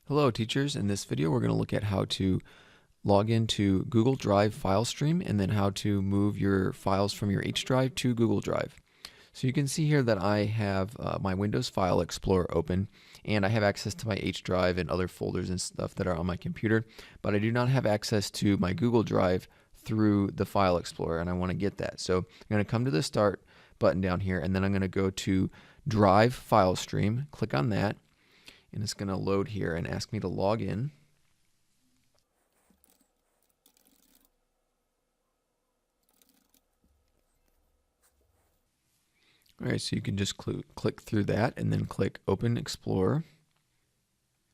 Hello teachers, in this video we're going to look at how to log into Google Drive file stream and then how to move your files from your H drive to Google Drive. So you can see here that I have my Windows File Explorer open and I have access to my H drive and other folders and stuff that are on my computer, but I do not have access to my Google Drive through the File Explorer and I want to get that. So I'm going to come to the Start button down here and then I'm going to go to Drive File Stream, click on that, and it's going to load here and ask me to log in. Alright, so you can just click through that and then click Open Explorer.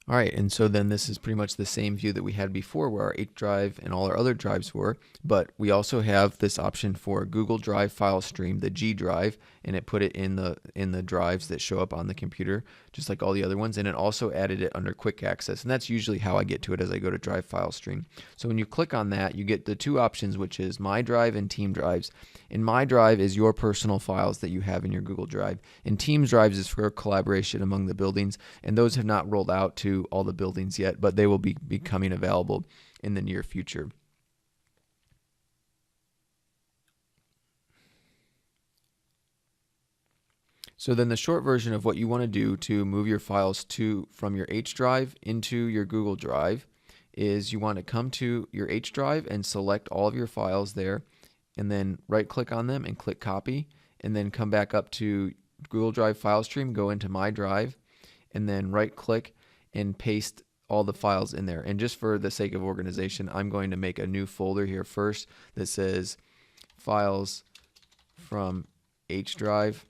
Alright, and so then this is pretty much the same view that we had before where our H drive and all our other drives were, but we also have this option for Google Drive file stream, the G drive, and it put it in the drives that show up on the computer, just like all the other ones, and it also added it under quick access, and that's usually how I get to it as I go to Drive File Stream. So when you click on that, you get the two options, which is My Drive and Team Drives. And My Drive is your personal files that you have in your Google Drive, and Teams Drives is for collaboration among the buildings, and those have not rolled out to all the buildings yet, but they will be becoming available in the near future. So then the short version of what you want to do to move your files from your H drive into your Google Drive is you want to come to your H drive and select all of your files there, and then right click on them and click copy, and then come back up to Google Drive file stream, go into My Drive, and then right click and paste all the files in there. And just for the sake of organization, I'm going to make a new folder here first that says files from H drive,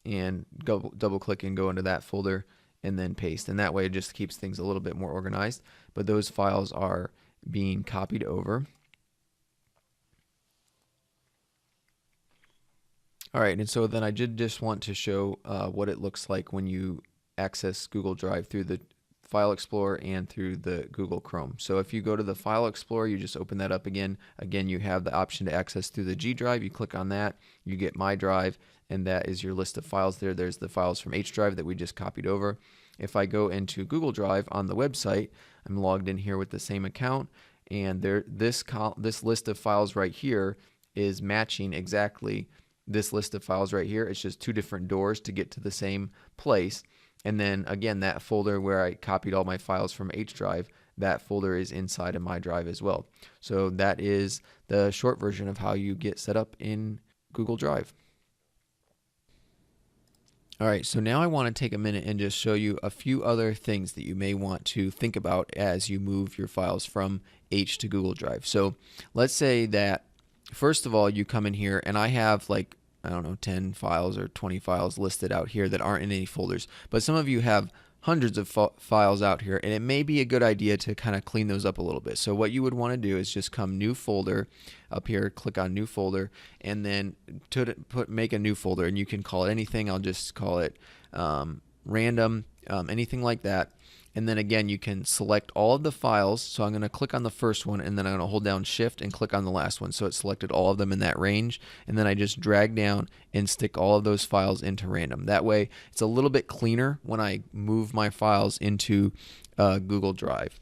and double click and go into that folder and then paste, and that way it just keeps things a little bit more organized. But those files are being copied over. Alright, and so then I did just want to show what it looks like when you access Google Drive through the File Explorer and through the Google Chrome. So if you go to the File Explorer, you just open that up again. Again, you have the option to access through the G drive. You click on that, you get My Drive, and that is your list of files there. There's the files from H drive that we just copied over. If I go into Google Drive on the website, I'm logged in here with the same account, and this list of files right here is matching exactly this list of files right here. It's just two different doors to get to the same place. And then again, that folder where I copied all my files from H drive, that folder is inside of My Drive as well. So that is the short version of how you get set up in Google Drive. Alright, so now I want to take a minute and just show you a few other things that you may want to think about as you move your files from H to Google Drive. So let's say that first of all you come in here and I have like, I don't know, 10 files or 20 files listed out here that aren't in any folders, but some of you have hundreds of files out here, and it may be a good idea to kind of clean those up a little bit. So what you would want to do is just come New Folder up here, click on New Folder, and then make a new folder, and you can call it anything. I'll just call it random, anything like that. And then again, you can select all of the files. So I'm going to click on the first one, and then I'm going to hold down Shift and click on the last one. So it selected all of them in that range. And then I just drag down and stick all of those files into random. That way, it's a little bit cleaner when I move my files into Google Drive.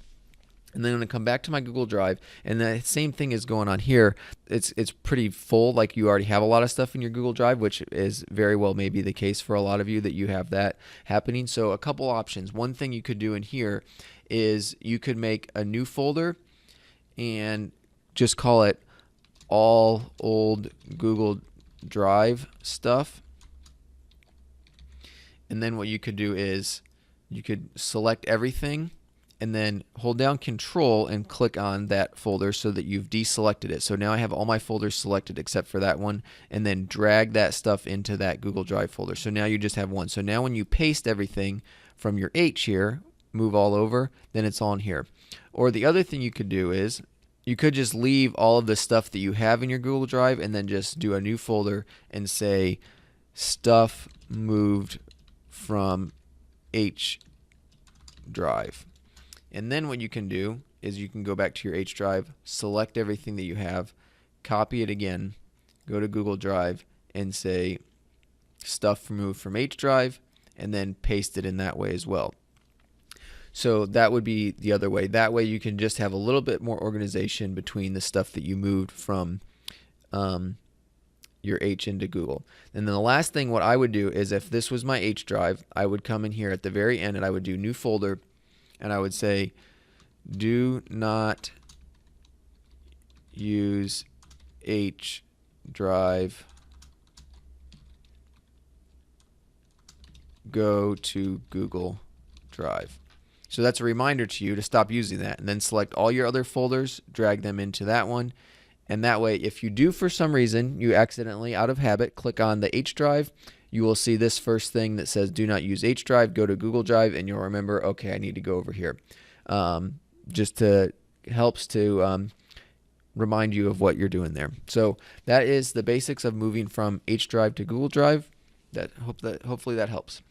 And then I'm going to come back to my Google Drive, and the same thing is going on here. It's pretty full, like you already have a lot of stuff in your Google Drive, which is very well maybe the case for a lot of you that you have that happening. So a couple options. One thing you could do in here is you could make a new folder and just call it all old Google Drive stuff. And then what you could do is you could select everything and then hold down Control and click on that folder so that you've deselected it. So now I have all my folders selected except for that one, and then drag that stuff into that Google Drive folder. So now you just have one. So now when you paste everything from your H here, move all over, then it's all in here. Or the other thing you could do is you could just leave all of the stuff that you have in your Google Drive and then just do a new folder and say stuff moved from H drive. And then what you can do is you can go back to your H drive, select everything that you have, copy it again, go to Google Drive, and say stuff removed from H drive, and then paste it in that way as well. So that would be the other way. That way you can just have a little bit more organization between the stuff that you moved from your H into Google. And then the last thing, what I would do is, if this was my H drive, I would come in here at the very end and I would do new folder, and I would say do not use H drive, go to Google Drive. So that's a reminder to you to stop using that, and then select all your other folders, drag them into that one. And that way, if you do for some reason, you accidentally, out of habit, click on the H drive, you will see this first thing that says do not use H drive, go to Google Drive, and you'll remember, okay, I need to go over here. Just to helps to remind you of what you're doing there. So that is the basics of moving from H drive to Google Drive. Hopefully that helps.